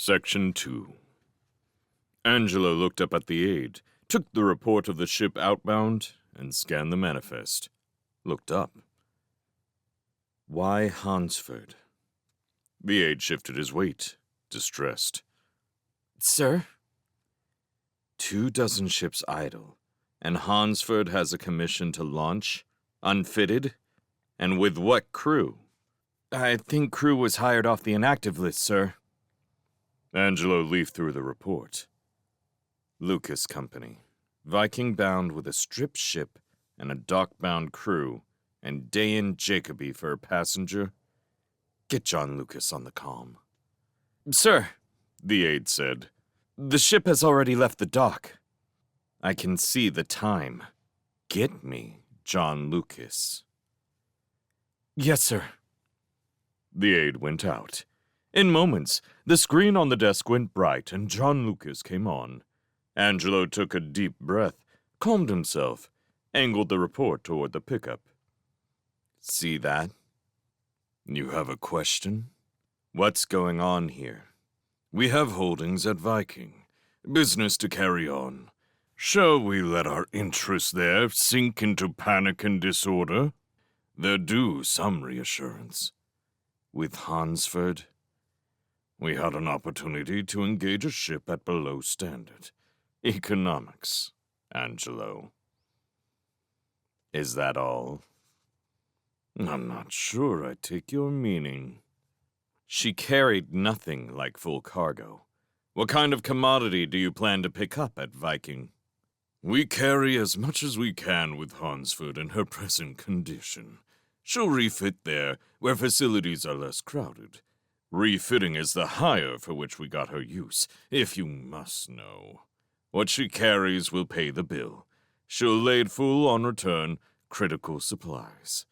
Section 2. Angelo looked up at the aide, took the report of the ship outbound, and scanned the manifest. Looked up. Why Hansford? The aide shifted his weight, distressed. Sir? 24 ships idle, and Hansford has a commission to launch, unfitted, and with what crew? I think crew was hired off the inactive list, sir. Angelo leafed through the report. Lucas Company, Viking-bound with a strip ship and a dock-bound crew, and Dayan Jacoby for a passenger. Get John Lucas on the comm. Sir, the aide said. The ship has already left the dock. I can see the time. Get me John Lucas. Yes, sir. The aide went out. In moments, the screen on the desk went bright and John Lucas came on. Angelo took a deep breath, calmed himself, angled the report toward the pickup. See that? You have a question? What's going on here? We have holdings at Viking. Business to carry on. Shall we let our interest there sink into panic and disorder? They're due some reassurance. With Hansford, we had an opportunity to engage a ship at below standard. Economics, Angelo. Is that all? I'm not sure I take your meaning. She carried nothing like full cargo. What kind of commodity do you plan to pick up at Viking? We carry as much as we can with Hansford in her present condition. She'll refit there, where facilities are less crowded. Refitting is the hire for which we got her use, if you must know. What she carries will pay the bill. She'll lade full on return, critical supplies.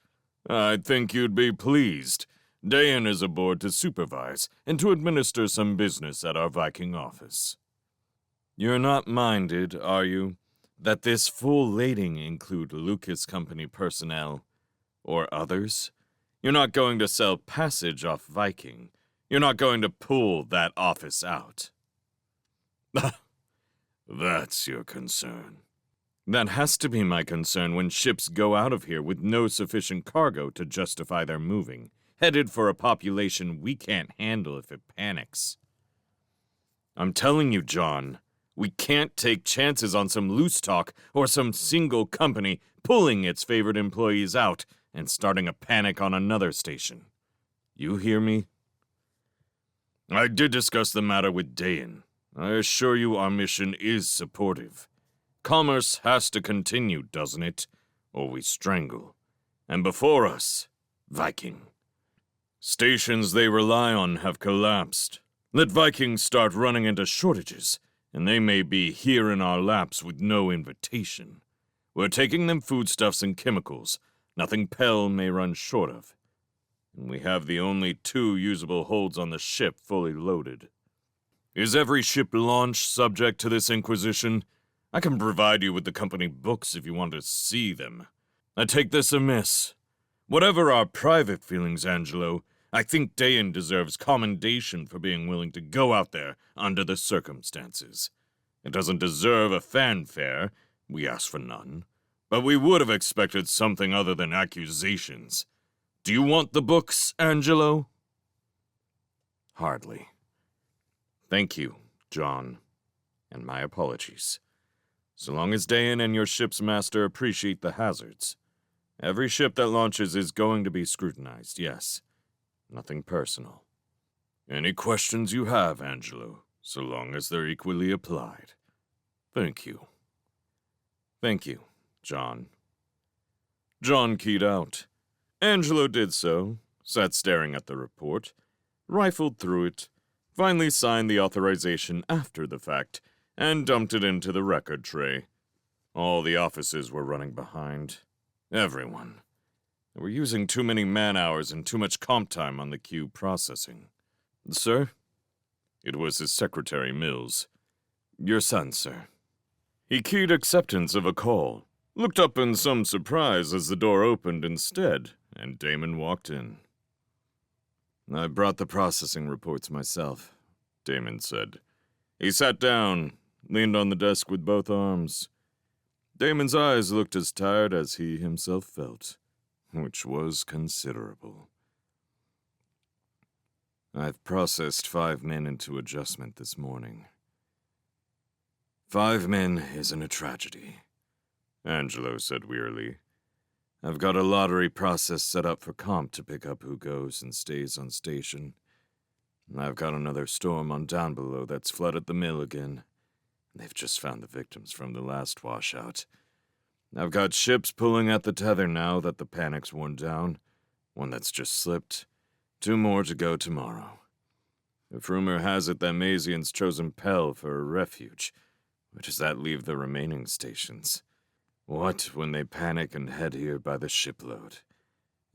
I think you'd be pleased. Dayan is aboard to supervise and to administer some business at our Viking office. You're not minded, are you, that this full lading include Lucas Company personnel or others? You're not going to sell passage off Viking. You're not going to pull that office out. That's your concern. That has to be my concern when ships go out of here with no sufficient cargo to justify their moving, headed for a population we can't handle if it panics. I'm telling you, John, we can't take chances on some loose talk or some single company pulling its favored employees out and starting a panic on another station. You hear me? I did discuss the matter with Dayan. I assure you our mission is supportive. Commerce has to continue, doesn't it? Or we strangle. And before us, Viking. Stations they rely on have collapsed. Let Vikings start running into shortages, and they may be here in our laps with no invitation. We're taking them foodstuffs and chemicals, nothing Pell may run short of. And we have the only 2 usable holds on the ship fully loaded. Is every ship launched subject to this inquisition? I can provide you with the company books if you want to see them. I take this amiss. Whatever our private feelings, Angelo, I think Dayan deserves commendation for being willing to go out there under the circumstances. It doesn't deserve a fanfare, we ask for none, but we would have expected something other than accusations. Do you want the books, Angelo? Hardly. Thank you, John, and my apologies. So long as Dayan and your ship's master appreciate the hazards. Every ship that launches is going to be scrutinized, yes. Nothing personal. Any questions you have, Angelo, so long as they're equally applied. Thank you. Thank you, John. John keyed out. Angelo did so, sat staring at the report, rifled through it, finally signed the authorization after the fact, and dumped it into the record tray. All the offices were running behind. Everyone. They were using too many man-hours and too much comp time on the queue processing. Sir? It was his secretary, Mills. Your son, sir. He keyed acceptance of a call, looked up in some surprise as the door opened instead, and Damon walked in. I brought the processing reports myself. Damon said. He sat down, leaned on the desk with both arms. Damon's eyes looked as tired as he himself felt, which was considerable. I've processed 5 men into adjustment this morning. 5 men isn't a tragedy, Angelo said wearily. I've got a lottery process set up for comp to pick up who goes and stays on station. I've got another storm on Downbelow that's flooded the mill again. They've just found the victims from the last washout. I've got ships pulling at the tether now that the panic's worn down, one that's just slipped, 2 more to go tomorrow. If rumor has it that Mazian's chosen Pell for a refuge, where does that leave the remaining stations? What when they panic and head here by the shipload?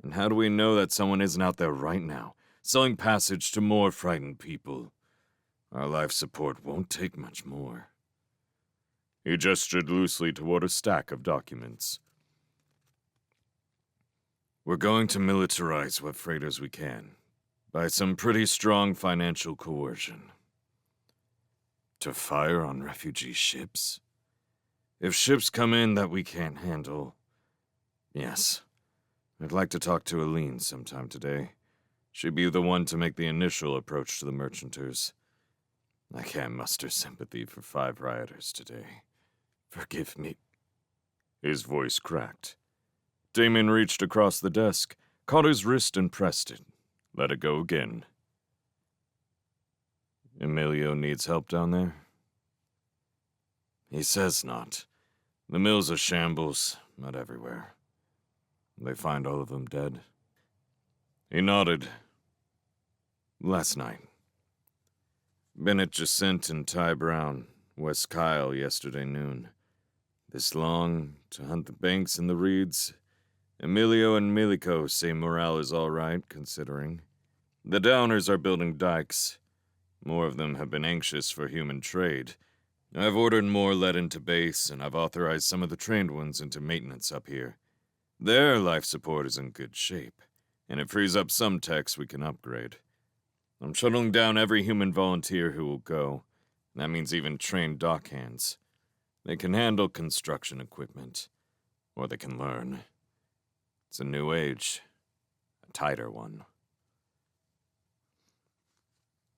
And how do we know that someone isn't out there right now, selling passage to more frightened people? Our life support won't take much more. He gestured loosely toward a stack of documents. We're going to militarize what freighters we can, by some pretty strong financial coercion. To fire on refugee ships? If ships come in that we can't handle, yes. I'd like to talk to Aline sometime today. She'd be the one to make the initial approach to the merchanters. I can't muster sympathy for 5 rioters today. Forgive me. His voice cracked. Damon reached across the desk, caught his wrist and pressed it. Let it go again. Emilio needs help down there? He says not. The mill's a shambles, not everywhere. They find all of them dead. He nodded. Last night. Bennett Jacint and Ty Brown, West Kyle yesterday noon. This long, to hunt the banks and the reeds. Emilio and Milico say morale is all right, considering. The Downers are building dikes. More of them have been anxious for human trade. I've ordered more let into base, and I've authorized some of the trained ones into maintenance up here. Their life support is in good shape, and it frees up some techs we can upgrade. I'm shuttling down every human volunteer who will go. That means even trained dock hands. They can handle construction equipment, or they can learn. It's a new age, a tighter one.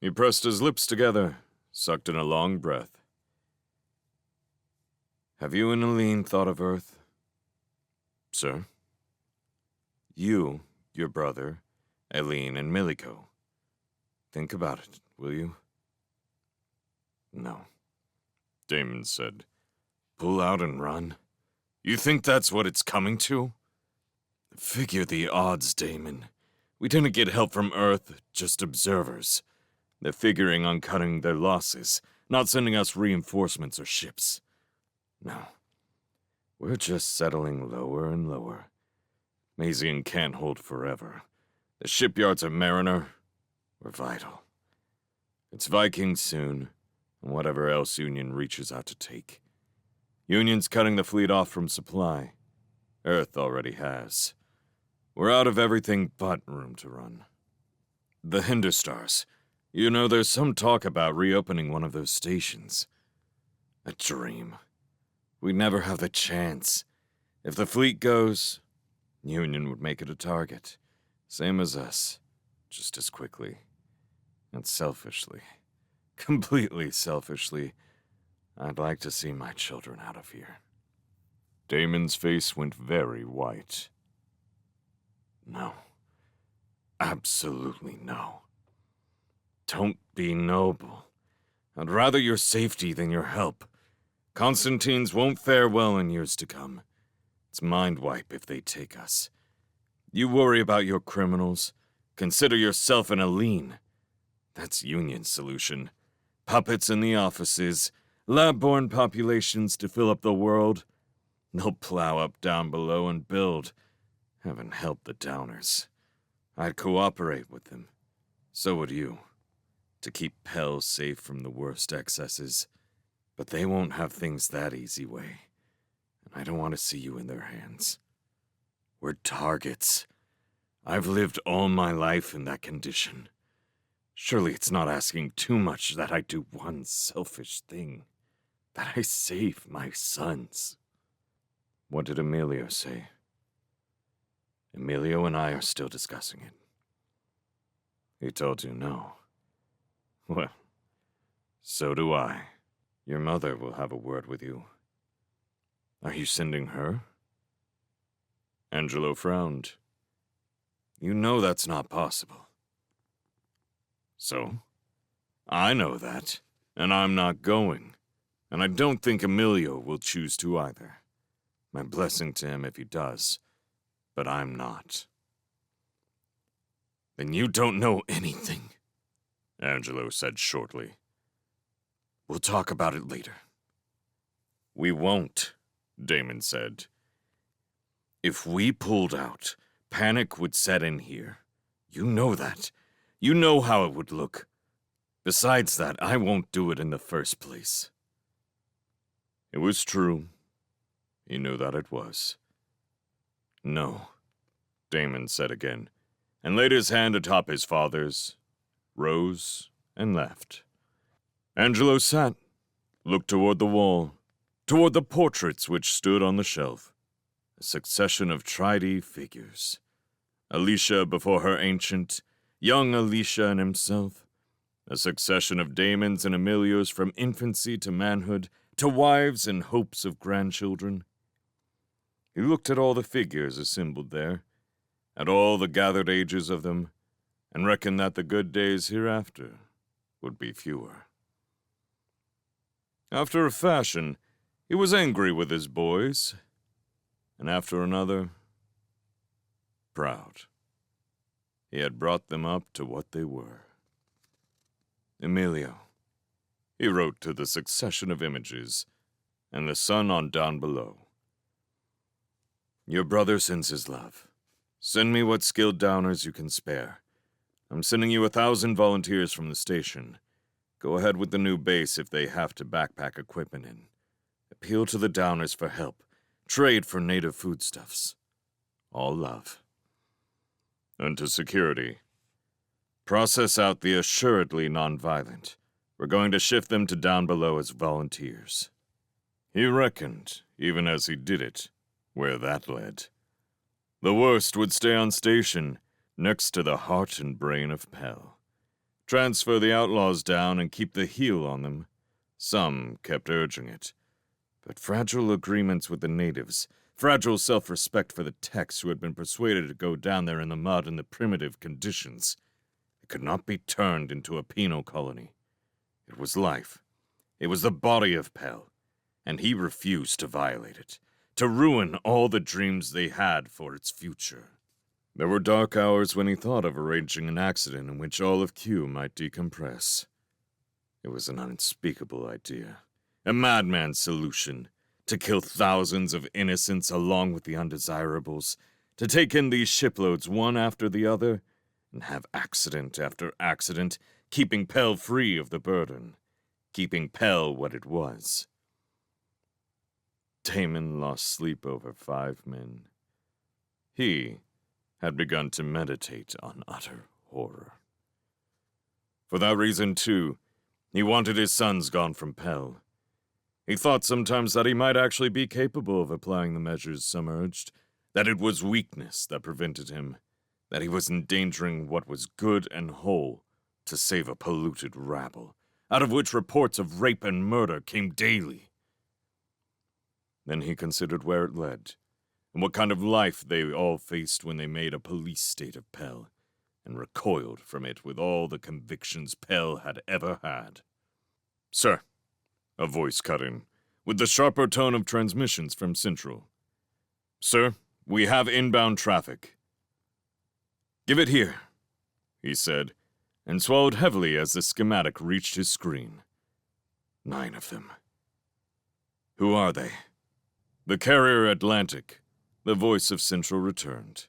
He pressed his lips together, sucked in a long breath. Have you and Aline thought of Earth? Sir? You, your brother, Aline, and Milico. Think about it, will you? No, Damon said. Pull out and run? You think that's what it's coming to? Figure the odds, Damon. We didn't get help from Earth, just observers. They're figuring on cutting their losses, not sending us reinforcements or ships. No. We're just settling lower and lower. Mazian can't hold forever. The shipyards of Mariner were vital. It's Vikings soon, and whatever else Union reaches out to take. Union's cutting the fleet off from supply. Earth already has. We're out of everything but room to run. The Hinderstars. You know, there's some talk about reopening one of those stations. A dream. We'd never have the chance. If the fleet goes, Union would make it a target. Same as us. Just as quickly. And selfishly. Completely selfishly. I'd like to see my children out of here. Damon's face went very white. No. Absolutely no. Don't be noble. I'd rather your safety than your help. Constantines won't fare well in years to come. It's mind wipe if they take us. You worry about your criminals. Consider yourself an Aline. That's Union's solution. Puppets in the offices, lab-born populations to fill up the world. They'll plow up Downbelow and build. Heaven help the Downers. I'd cooperate with them. So would you. To keep Pell safe from the worst excesses. But they won't have things that easy way. And I don't want to see you in their hands. We're targets. I've lived all my life in that condition. Surely it's not asking too much that I do one selfish thing. That I save my sons. What did Emilio say? Emilio and I are still discussing it. He told you no. Well, so do I. Your mother will have a word with you. Are you sending her? Angelo frowned. You know that's not possible. So? I know that, and I'm not going. And I don't think Emilio will choose to either. My blessing to him if he does, but I'm not. Then you don't know anything, Angelo said shortly. We'll talk about it later. We won't, Damon said. If we pulled out, panic would set in here. You know that. You know how it would look. Besides that, I won't do it in the first place. It was true. He knew that it was. No, Damon said again, and laid his hand atop his father's, rose, and left. Angelo sat, looked toward the wall, toward the portraits which stood on the shelf. A succession of tridy figures. Alicia before her ancient, young Alicia and himself. A succession of Damons and Emilios from infancy to manhood, to wives and hopes of grandchildren. He looked at all the figures assembled there, at all the gathered ages of them, and reckoned that the good days hereafter would be fewer. After a fashion, he was angry with his boys, and after another, proud. He had brought them up to what they were. Emilio, he wrote to the succession of images, and the sun on Downbelow. Your brother sends his love. Send me what skilled downers you can spare. I'm sending you 1,000 volunteers from the station. Go ahead with the new base if they have to backpack equipment in. Appeal to the downers for help. Trade for native foodstuffs. All love. And to security. Process out the assuredly nonviolent. We're going to shift them to Downbelow as volunteers. He reckoned, even as he did it, where that led. The worst would stay on station, next to the heart and brain of Pell. Transfer the outlaws down and keep the heel on them. Some kept urging it. But fragile agreements with the natives, fragile self-respect for the techs who had been persuaded to go down there in the mud in the primitive conditions. It could not be turned into a penal colony. It was life. It was the body of Pell, and he refused to violate it, to ruin all the dreams they had for its future. There were dark hours when he thought of arranging an accident in which all of Q might decompress. It was an unspeakable idea, a madman's solution, to kill thousands of innocents along with the undesirables, to take in these shiploads one after the other, and have accident after accident, keeping Pell free of the burden, keeping Pell what it was. Damon lost sleep over 5 men. He had begun to meditate on utter horror. For that reason, too, he wanted his sons gone from Pell. He thought sometimes that he might actually be capable of applying the measures some urged, that it was weakness that prevented him, that he was endangering what was good and whole to save a polluted rabble, out of which reports of rape and murder came daily. Then he considered where it led, and what kind of life they all faced when they made a police state of Pell, and recoiled from it with all the convictions Pell had ever had. Sir, a voice cut in, with the sharper tone of transmissions from Central. Sir, we have inbound traffic. Give it here, he said, and swallowed heavily as the schematic reached his screen. 9 of them. Who are they? The carrier Atlantic, the voice of Central returned.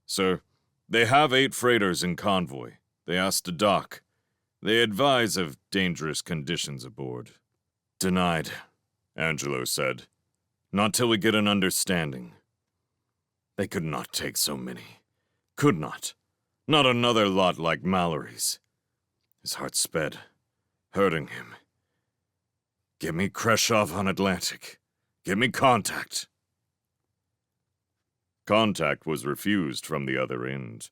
Sir, they have 8 freighters in convoy. They asked to dock. They advise of dangerous conditions aboard. Denied, Angelo said. Not till we get an understanding. They could not take so many. Could not. Not another lot like Mallory's. His heart sped, hurting him. Get me Kreshoff on Atlantic. Get me contact. Contact was refused from the other end.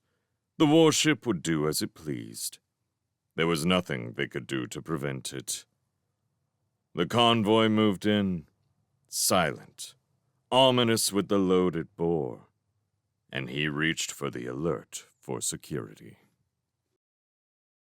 The warship would do as it pleased. There was nothing they could do to prevent it. The convoy moved in, silent, ominous with the load it bore, and he reached for the alert for security.